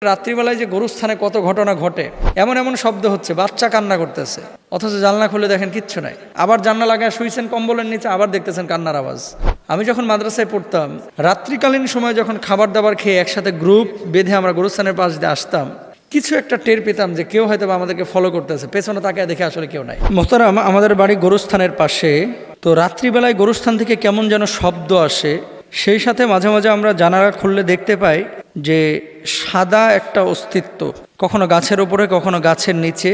রাত্রিবেলায় যে গরুস্থানে কত ঘটনা ঘটে, এমন এমন শব্দ হচ্ছে, বাচ্চা কান্না করতেছে, অথচ জানলা খুলে দেখেন কিচ্ছু নাই। আবার জানলা লাগায় শুইছেন কম্বলের নিচে, আবার দেখতেছেন কান্নার আওয়াজ। আমি যখন মাদ্রাসায় পড়তাম, রাত্রিকালীন সময় যখন খাবার দাবার খেয়ে একসাথে গ্রুপ বেঁধে আমরা গরুস্থানের পাশ দিয়ে আসতাম, কিছু একটা টের পেতাম যে কেউ হয়তো আমাদেরকে ফলো করতেছে। পেছনে তাকায় দেখে আসলে কেউ নাই। মোহতারাম, আমাদের বাড়ি গরুস্থানের পাশে, তো রাত্রিবেলায় গরুস্থান থেকে কেমন যেন শব্দ আসে। সেই সাথে মাঝে মাঝে আমরা জানালা খুললে দেখতে পাই যে সাদা একটা অস্তিত্ব, কখনো গাছের উপরে কখনো গাছের নিচে,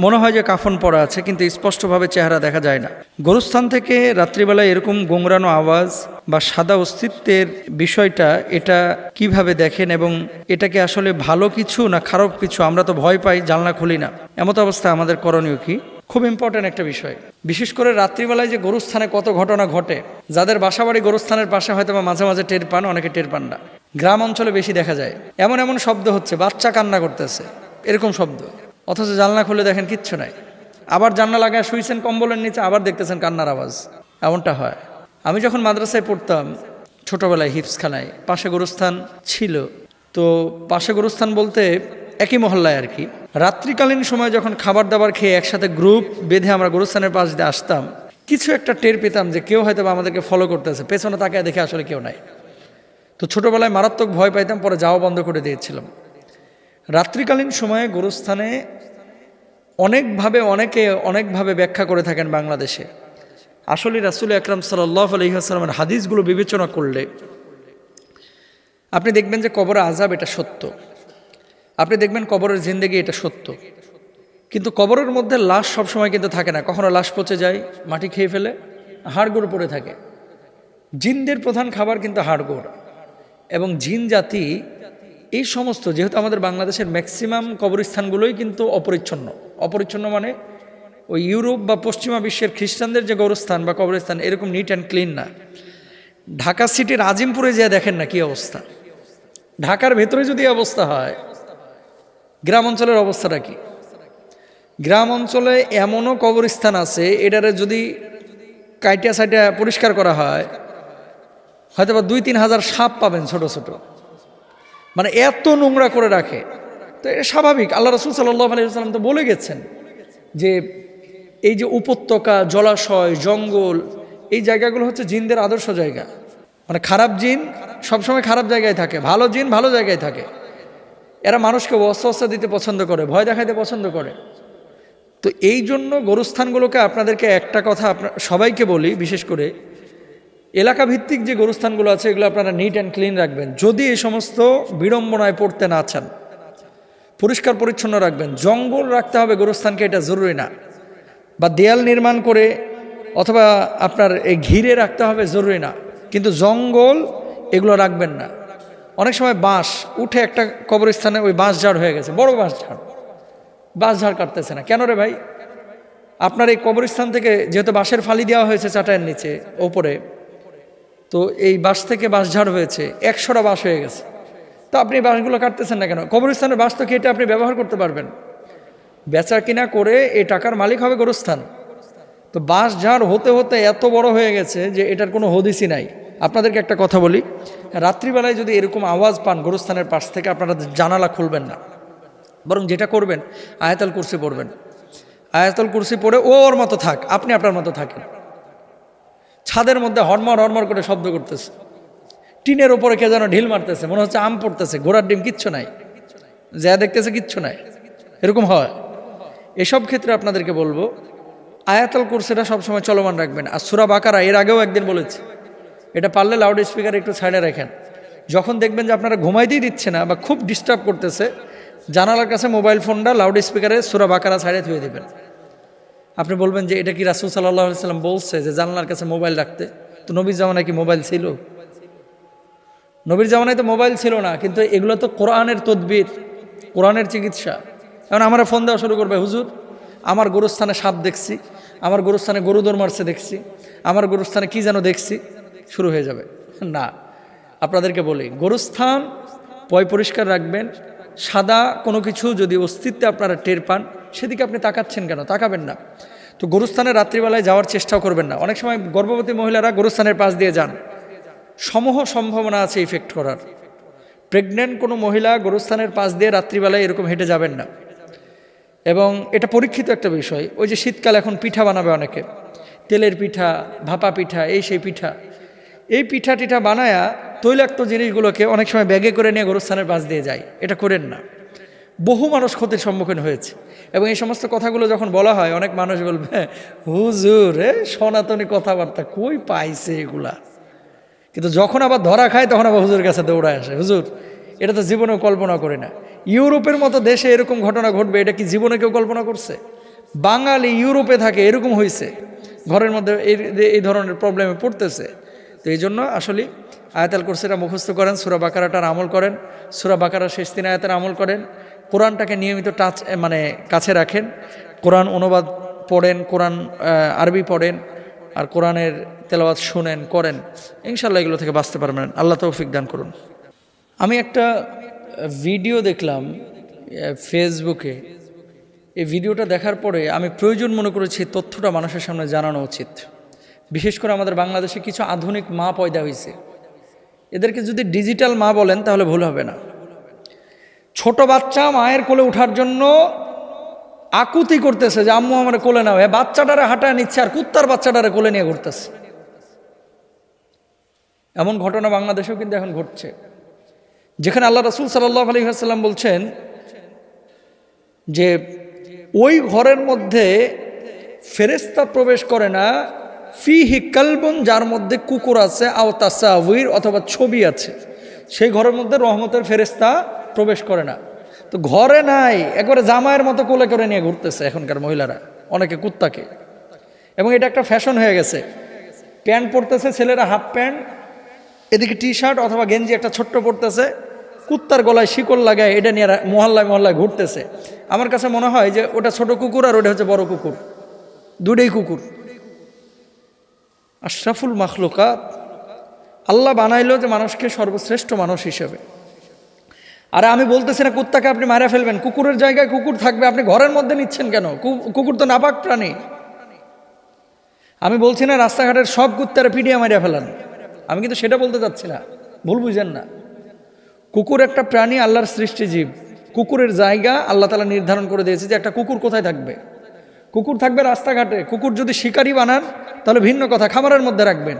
মনে হয় যে কাফন পরা আছে, কিন্তু স্পষ্টভাবে চেহারা দেখা যায় না। গরুস্থান থেকে রাত্রিবেলায় এরকম গোংরানো আওয়াজ বা সাদা অস্তিত্বের বিষয়টা, এটা কিভাবে দেখেন এবং এটাকে আসলে ভালো কিছু না খারাপ কিছু? আমরা তো ভয় পাই, জানলা খুলি না। এমত অবস্থা আমাদের করণীয় কি? খুব ইম্পর্ট্যান্ট একটা বিষয়। বিশেষ করে রাত্রিবেলায় যে গরুস্থানে কত ঘটনা ঘটে, যাদের বাসাবাড়ি গরুস্থানের পাশে হয়তো বা মাঝে মাঝে টের পান, অনেকে টের পান না। গ্রাম অঞ্চলে বেশি দেখা যায়। এমন এমন শব্দ হচ্ছে, বাচ্চা কান্না করতেছে, এরকম শব্দ, অথচ জানলা খুলে দেখেন কিচ্ছু নাই। আবার জানলা লাগায় শুইছেন কম্বলের নিচে, আবার দেখতেছেন কান্নার আওয়াজ। এমনটা হয়। আমি যখন মাদ্রাসায় পড়তাম ছোটবেলায়, হিফজখানায় পাশে গরুস্থান ছিল। তো পাশে গরুস্থান বলতে একই মহল্লায় আর কি। রাত্রিকালীন সময় যখন খাবার দাবার খেয়ে একসাথে গ্রুপ বেঁধে আমরা গরুস্থানের পাশ দিয়ে আসতাম, কিছু একটা টের পেতাম যে কেউ হয়তো আমাদেরকে ফলো করতেছে। পেছনে তাকায় দেখে আসলে কেউ নাই। তো ছোটবেলায় মারাত্মক ভয় পাইতাম, পরে যাওয়া বন্ধ করে দিয়েছিলাম। রাত্রিকালীন সময়ে গরুস্থানে অনেকে অনেকভাবে ব্যাখ্যা করে থাকেন বাংলাদেশে। আসলে রাসূল আকরাম সাল্লাল্লাহু আলাইহি ওয়াসাল্লামের হাদিসগুলো বিবেচনা করলে আপনি দেখবেন যে কবরে আযাব এটা সত্য, আপনি দেখবেন কবরের জিন্দেগি এটা সত্য। কিন্তু কবরের মধ্যে লাশ সবসময় কিন্তু থাকে না। কখনো লাশ পচে যায়, মাটি খেয়ে ফেলে, হাড়গোড় পড়ে থাকে। জিনদের প্রধান খাবার কিন্তু হাড়গোড় এবং জিন জাতি। এই সমস্ত, যেহেতু আমাদের বাংলাদেশের ম্যাক্সিমাম কবরস্থানগুলোই কিন্তু অপরিচ্ছন্ন মানে ওই ইউরোপ বা পশ্চিমা বিশ্বের খ্রিস্টানদের যে গৌরস্থান বা কবরস্থান এরকম নিট অ্যান্ড ক্লিন না। ঢাকা সিটির আজিমপুরে যেয়ে দেখেন না কি অবস্থা। ঢাকার ভেতরে যদি অবস্থা হয়, গ্রাম অঞ্চলের অবস্থাটা কি? গ্রাম অঞ্চলে এমনও কবরস্থান আছে, এটারে যদি কাইটা সাইটা পরিষ্কার করা হয়, হয়তো বা 2-3 হাজার সাপ পাবেন ছোট ছোট। মানে এত নোংরা করে রাখে। তো এটা স্বাভাবিক। আল্লাহ রাসূল সাল্লাল্লাহু আলাইহি ওয়াসাল্লাম তো বলে গেছেন যে এই যে উপত্যকা, জলাশয়, জঙ্গল, এই জায়গাগুলো হচ্ছে জিনদের আদর্শ জায়গা। মানে খারাপ জিন সবসময় খারাপ জায়গায় থাকে, ভালো জিন ভালো জায়গায় থাকে। এরা মানুষকে ওয়াসওয়াসা দিতে পছন্দ করে, ভয় দেখাইতে পছন্দ করে। তো এই জন্য গরুস্থানগুলোকে, আপনাদেরকে একটা কথা সবাইকে বলি, বিশেষ করে এলাকা ভিত্তিক যে গরুস্থানগুলো আছে এগুলো আপনারা নিট অ্যান্ড ক্লিন রাখবেন। যদি এই সমস্ত বিড়ম্বনায় পড়তে না চান, পরিষ্কার পরিচ্ছন্ন রাখবেন। জঙ্গল রাখতে হবে গরুস্থানকে, এটা জরুরি না। বা দেয়াল নির্মাণ করে অথবা আপনার এই ঘিরে রাখতে হবে, জরুরি না। কিন্তু জঙ্গল এগুলো রাখবেন না। অনেক সময় বাঁশ উঠে একটা কবরস্থানে ওই বাঁশ ঝাড় হয়ে গেছে, বড় বাঁশ ঝাড় কাটতেছে না কেন রে ভাই? আপনার এই কবরস্থান থেকে যেহেতু বাঁশের ফালি দেওয়া হয়েছে চাটাইয়ের নিচে ওপরে, তো এই বাঁশ থেকে বাঁশ ঝাড় হয়েছে, 100টা বাঁশ হয়ে গেছে। তো আপনি বাঁশগুলো কাটতেছেন না কেন? কবরস্থানের বাঁশ তো কেটে আপনি ব্যবহার করতে পারবেন। বেচা কিনা করে এই টাকার মালিক হবে গরুস্থান। তো বাঁশ ঝাড় হতে হতে এত বড় হয়ে গেছে যে এটার কোনো হদিসই নাই। আপনাদেরকে একটা কথা বলি, রাত্রিবেলায় যদি এরকম আওয়াজ পান গরুস্থানের পাশ থেকে, আপনারা জানালা খুলবেন না। বরং যেটা করবেন, আয়াতুল কুরসি পড়বেন। আয়াতুল কুরসি পড়ে ওর মতো থাক, আপনি আপনার মতো থাকেন। ছাদের মধ্যে হরমর করে শব্দ করতেছে, টিনের ওপরে কে যেন ঢিল মারতেছে, মনে হচ্ছে আম পড়তেছে, ঘোড়ার ডিম, কিচ্ছু নাই, যা দেখতেছে কিচ্ছু নাই, এরকম হয়। এসব ক্ষেত্রে আপনাদেরকে বলবো আয়াতুল কুরসিটা সবসময় চলমান রাখবেন। আর সূরা বাকারা এর আগেও একদিন বলেছি, এটা পারলে লাউড স্পিকার একটু সাইডে রাখেন। যখন দেখবেন যে আপনারা ঘুমাইতেই দিচ্ছে না বা খুব ডিস্টার্ব করতেছে, জানালার কাছে মোবাইল ফোনটা লাউড স্পিকারে সূরা বাকারা সাইডে থুয়ে দেবেন। আপনি বলবেন যে এটা কি রাসূল সাল্লাল্লাহু আলাইহি ওয়াসাল্লাম বলছে যে জানালার কাছে মোবাইল রাখতে? তো নবীর জামানায় কি মোবাইল ছিল? নবীর জামানায় তো মোবাইল ছিল না, কিন্তু এগুলো তো কোরআনের তদবির, কোরআনের চিকিৎসা। এখন আমরা ফোন দেওয়া শুরু করবে, হুজুর আমার গরুস্থানে সাপ দেখছি, আমার গরুস্থানে গরু দৌড় মারছে দেখছি, আমার গরুস্থানে কি যেন দেখছি, শুরু হয়ে যাবে। না, আপনাদেরকে বলি গরুস্থান পরিষ্কার রাখবেন। সাদা কোনো কিছু যদি অস্তিত্বে আপনারা টের পান, সেদিকে আপনি তাকাচ্ছেন কেন? তাকাবেন না। তো গরুস্থানে রাত্রিবেলায় যাওয়ার চেষ্টাও করবেন না। অনেক সময় গর্ভবতী মহিলারা গরুস্থানের পাশ দিয়ে যান, সমূহ সম্ভাবনা আছে ইফেক্ট করার। প্রেগনেন্ট কোনো মহিলা গোরস্থানের পাশ দিয়ে রাত্রিবেলায় এরকম হেঁটে যাবেন না। এবং এটা পরীক্ষিত একটা বিষয়। ওই যে শীতকাল এখন পিঠা বানাবে অনেকে, তেলের পিঠা, ভাপা পিঠা, সেই পিঠা, এই পিঠা টিঠা বানায়া তৈলাক্ত জিনিসগুলোকে অনেক সময় ব্যাগে করে নিয়ে গোরস্থানের পাশ দিয়ে যায়। এটা করেন না। বহু মানুষ ক্ষতির সম্মুখীন হয়েছে। এবং এই সমস্ত কথাগুলো যখন বলা হয়, অনেক মানুষ বলবে, হুজুর সনাতনী কথাবার্তা কই পাইছে এগুলা। কিন্তু যখন আবার ধরা খায় তখন আবার হুজুরের কাছে দৌড়ায় আসে, হুজুর এটা তো জীবনেও কল্পনা করি না। ইউরোপের মতো দেশে এরকম ঘটনা ঘটবে, এটা কি জীবনে কেউ কল্পনা করছে? বাঙালি ইউরোপে থাকে, এরকম হয়েছে, ঘরের মধ্যে এই ধরনের প্রবলেমে পড়তেছে। তো এই জন্য আসলে আয়াতুল কুরসিটা মুখস্থ করেন, সূরা বাকারাটার আমল করেন, সূরা বাকারার শেষ 3 আয়াতের আমল করেন, কোরআনটাকে নিয়মিত কাছে রাখেন, কোরআন অনুবাদ পড়েন, কোরআন আরবি পড়েন, আর কোরআনের তেলাওয়াত শুনেন, করেন, ইনশাল্লাহ এগুলো থেকে বাঁচতে পারবেন। আল্লাহ তৌফিক দান করুন। আমি একটা ভিডিও দেখলাম ফেসবুকে। এই ভিডিওটা দেখার পরে আমি প্রয়োজন মনে করেছি তথ্যটা মানুষের সামনে জানানো উচিত। বিশেষ করে আমাদের বাংলাদেশে কিছু আধুনিক মা পয়দা হয়েছে, এদেরকে যদি ডিজিটাল মা বলেন তাহলে ভুল হবে না। ছোট বাচ্চা মায়ের কোলে ওঠার জন্য আকুতি করতেছে যে আম্মু আমার কোলে নাও, বাচ্চাটারে হাঁটায় নিচ্ছে আর কুত্তার বাচ্চাটারে কোলে নিয়ে ঘুরতেছে। এমন ঘটনা বাংলাদেশেও কিন্তু এখন ঘটছে, যেখানে আল্লাহ রাসূল সাল্লাল্লাহু আলাইহি ওয়াসাল্লাম বলছেন যে ওই ঘরের মধ্যে ফেরেশতা প্রবেশ করে না, ফিহি কালবুন, যার মধ্যে কুকুর আছে, আও তাসাউইর, অথবা ছবি আছে, সেই ঘরের মধ্যে রহমতের ফেরেশতা প্রবেশ করে না। তো ঘরে নাই, একবারে জামাইয়ের মতো কোলে করে নিয়ে ঘুরতেছে এখনকার মহিলারা, অনেকে কুত্তাকে। এবং এটা একটা ফ্যাশন হয়ে গেছে। প্যান্ট পরতেছে ছেলেরা, হাফ প্যান্ট, এদিকে টি শার্ট অথবা গেঞ্জি একটা ছোট্ট পরতেছে, কুত্তার গলায় শিকল লাগায় এটা নিয়ে মহল্লায় মহল্লায় ঘুরতেছে। আমার কাছে মনে হয় যে ওটা ছোট কুকুর আর ওটা হচ্ছে বড় কুকুর, দুটোই কুকুর। আশরাফুল মাখলুকাত, আল্লাহ বানাইলো যে মানুষকে সর্বশ্রেষ্ঠ মানুষ হিসেবে। আরে আমি বলতেছি না কুত্তাকে আপনি মারা ফেলবেন, কুকুরের জায়গায় কুকুর থাকবে, আপনি ঘরের মধ্যে নিচ্ছেন কেন? কুকুর তো নাপাক প্রাণী। আমি বলছি না রাস্তাঘাটের সব কুত্তারে পিটিয়ে মারিয়া ফেলান, আমি কিন্তু সেটা বলতে চাচ্ছি না, ভুল বুঝেন না। কুকুর একটা প্রাণী, আল্লাহর সৃষ্টি জীব। কুকুরের জায়গা আল্লাহ তাআলা নির্ধারণ করে দিয়েছে যে একটা কুকুর কোথায় থাকবে। কুকুর থাকবে রাস্তাঘাটে। কুকুর যদি শিকারি বানান তাহলে ভিন্ন কথা, খামারের মধ্যে রাখবেন।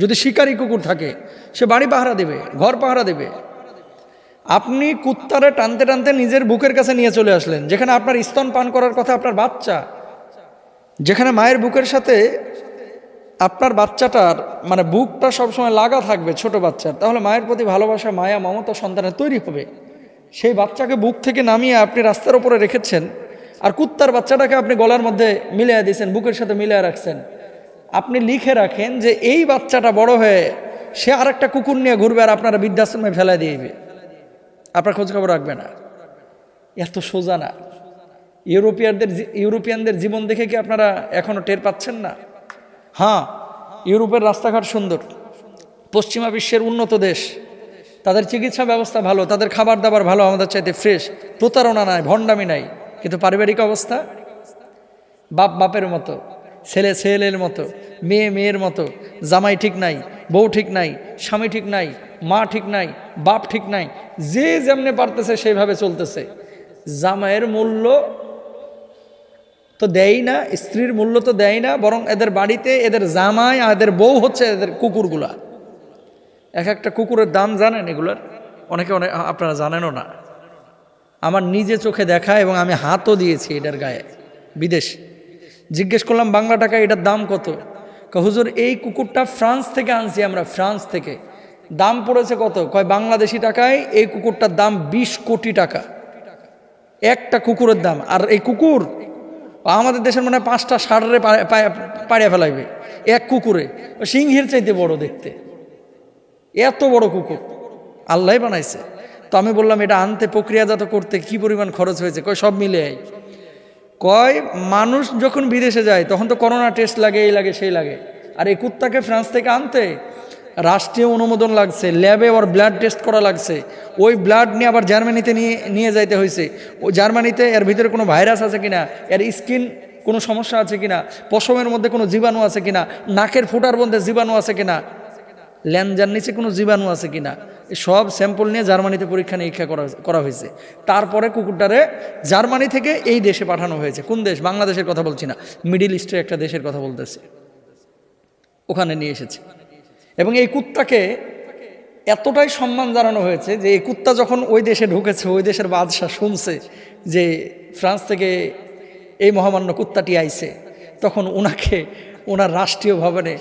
যদি শিকারি কুকুর থাকে সে বাড়ি পাহারা দেবে, ঘর পাহারা দেবে। আপনি কুত্তারে টানতে টানতে নিজের বুকের কাছে নিয়ে চলে আসলেন, যেখানে আপনার স্তন পান করার কথা আপনার বাচ্চা, যেখানে মায়ের বুকের সাথে আপনার বাচ্চাটার মানে বুকটা সবসময় লাগা থাকবে ছোট বাচ্চার, তাহলে মায়ের প্রতি ভালোবাসা, মায়া, মমতা সন্তানের তৈরি হবে। সেই বাচ্চাকে বুক থেকে নামিয়ে আপনি রাস্তার উপরে রেখেছেন, আর কুত্তার বাচ্চাটাকে আপনি গলার মধ্যে মিলিয়ে দিয়েছেন, বুকের সাথে মিলিয়ে রাখছেন। আপনি লিখে রাখেন যে এই বাচ্চাটা বড় হয়ে সে আর একটা কুকুর নিয়ে ঘুরবে আর আপনারা বৃদ্ধাশ্রমে ফেলাই দিবে, আপনার খোঁজখবর রাখবে না। এত সোজা না। ইউরোপিয়ানদের জীবন দেখে কি আপনারা এখনো টের পাচ্ছেন না? হ্যাঁ, ইউরোপের রাস্তাঘাট সুন্দর, পশ্চিমা বিশ্বের উন্নত দেশ, তাদের চিকিৎসা ব্যবস্থা ভালো, তাদের খাবার দাবার ভালো, আমাদের চাইতে ফ্রেশ, প্রতারণা নাই, ভণ্ডামি নাই। কিন্তু পারিবারিক অবস্থা বাপ বাপের মতো, ছেলে ছেলের মতো, মেয়ে মেয়ের মতো, জামাই ঠিক নাই, বউ ঠিক নাই, স্বামী ঠিক নাই, মা ঠিক নাই, বাপ ঠিক নাই, যে যেমনে পারতেছে সেইভাবে চলতেছে। জামাইয়ের মূল্য তো দেয় না, স্ত্রীর মূল্য তো দেয় না, বরং এদের বাড়িতে এদের জামাই আর এদের বউ হচ্ছে এদের কুকুরগুলা। এক একটা কুকুরের দাম জানেন এগুলার? অনেকে আপনারা জানেনও না। আমার নিজে চোখে দেখা এবং আমি হাতও দিয়েছি এটার গায়ে। বিদেশ জিজ্ঞেস করলাম বাংলা টাকা এটার দাম কত? হুজুর এই কুকুরটা ফ্রান্স থেকে আনছি আমরা, ফ্রান্স থেকে। দাম পড়েছে কত? কয় বাংলাদেশি টাকায় এই কুকুরটার দাম 20 কোটি টাকা, একটা কুকুরের দাম। আর এই কুকুর আমাদের দেশের মনে হয় 5টা ষাঁড়ে পাড়িয়ে ফেলাইবে এক কুকুরে, সিংহের চাইতে বড় দেখতে, এত বড় কুকুর আল্লাহ বানাইছে। তো আমি বললাম এটা আনতে, প্রক্রিয়াজাত করতে কি পরিমাণ খরচ হয়েছে? কয় সব মিলে। কয় মানুষ যখন বিদেশে যায় তখন তো করোনা টেস্ট লাগে, এই লাগে সেই লাগে, আর এই কুত্তাকে ফ্রান্স থেকে আনতে রাষ্ট্রীয় অনুমোদন লাগছে, ল্যাবে ওর ব্লাড টেস্ট করা লাগছে, ওই ব্লাড নিয়ে আবার জার্মানিতে নিয়ে যাইতে হয়েছে। ওই জার্মানিতে এর ভিতরে কোনো ভাইরাস আছে কিনা, এর স্কিন কোনো সমস্যা আছে কিনা, পশমের মধ্যে কোনো জীবাণু আছে কিনা, নাকের ফোঁটার মধ্যে জীবাণু আছে কিনা, ল্যাঞ্জার নিচে কোনো জীবাণু আছে কিনা, সব স্যাম্পল নিয়ে জার্মানিতে পরীক্ষা নিরীক্ষা করা হয়েছে। তারপরে কুকুরটারে জার্মানি থেকে এই দেশে পাঠানো হয়েছে। কোন দেশ? বাংলাদেশের কথা বলছি না, মিডিল ইস্টের একটা দেশের কথা বলতেছে। ওখানে নিয়ে এসেছে এবং এই কুত্তাকে এতটাই সম্মান জানানো হয়েছে যে এই কুত্তা যখন ওই দেশে ঢুকেছে, ওই দেশের বাদশাহ শুনছে যে ফ্রান্স থেকে এই মহামান্য কুত্তাটি আইছে, তখন ওনার রাষ্ট্রীয় ভবনে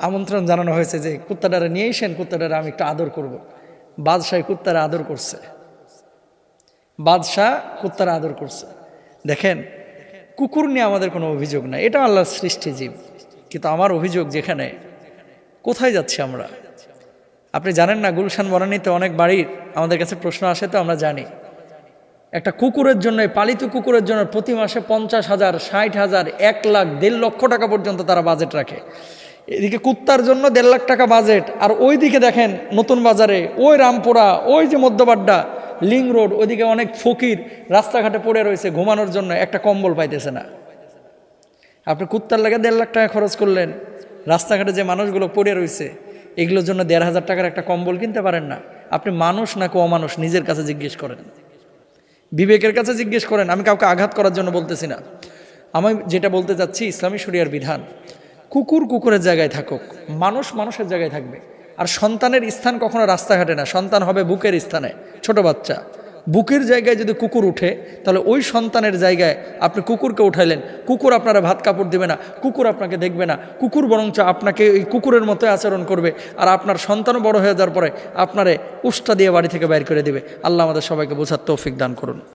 আমন্ত্রণ জানানো হয়েছে যে কুত্তাটারে নিয়ে এসেন, কুত্তাটারে আমি একটু আদর করব। বাদশাহ কুত্তারা আদর করছে, বাদশাহ কুত্তারা আদর করছে। দেখেন, কুকুর নিয়ে আমাদের কোনো অভিযোগ নাই, এটা আল্লাহর সৃষ্টি জীব। কিন্তু আমার অভিযোগ, যেখানে কোথায় যাচ্ছি আমরা? আপনি জানেন না, গুলশান বনানীতে অনেক বাড়ির আমাদের কাছে প্রশ্ন আসে, তো আমরা জানি একটা কুকুরের জন্য, পালিত কুকুরের জন্য প্রতি মাসে 50,000, 60,000, 1 লাখ, 1.5 লক্ষ টাকা পর্যন্ত তারা বাজেট রাখে। এদিকে কুত্তার জন্য 1.5 লাখ টাকা বাজেট, আর ওই দিকে দেখেন নতুন বাজারে, ওই রামপুরা, ওই যে মধ্যবাড্ডা, লিং রোড, ওইদিকে অনেক ফকির রাস্তাঘাটে পড়ে রয়েছে, ঘুমানোর জন্য একটা কম্বল পাইতেছে না। আপনি কুত্তার লাগে 1.5 লাখ টাকা খরচ করলেন, রাস্তাঘাটে যে মানুষগুলো পড়ে রয়েছে এগুলোর জন্য 1.5 টাকার একটা কম্বল কিনতে পারেন না। আপনি মানুষ নাকি অমানুষ নিজের কাছে জিজ্ঞেস করেন, বিবেকের কাছে জিজ্ঞেস করেন। আমি কাউকে আঘাত করার জন্য বলতেছি না, আমি যেটা বলতে চাচ্ছি ইসলামী শরিয়ার বিধান, কুকুর কুকুরের জায়গায় থাকুক, মানুষ মানুষের জায়গায় থাকবে। আর সন্তানের স্থান কখনো রাস্তাঘাটে না, সন্তান হবে বুকের স্থানে। ছোট বাচ্চা বুকের জায়গায় যদি কুকুর উঠে, তাহলে ওই সন্তানের জায়গায় আপনি কুকুরকে উঠাইলেন। কুকুর আপনারা ভাত কাপড় দিবে না, কুকুর আপনাকে দেখবে না, কুকুর বরঞ্চ আপনাকে ওই কুকুরের মতো আচরণ করবে। আর আপনার সন্তানও বড় হয়ে যাওয়ার পরে আপনারে উষ্টা দিয়ে বাড়ি থেকে বাইর করে দিবে। আল্লাহ আমাদের সবাইকে বোঝার তৌফিক দান করুন।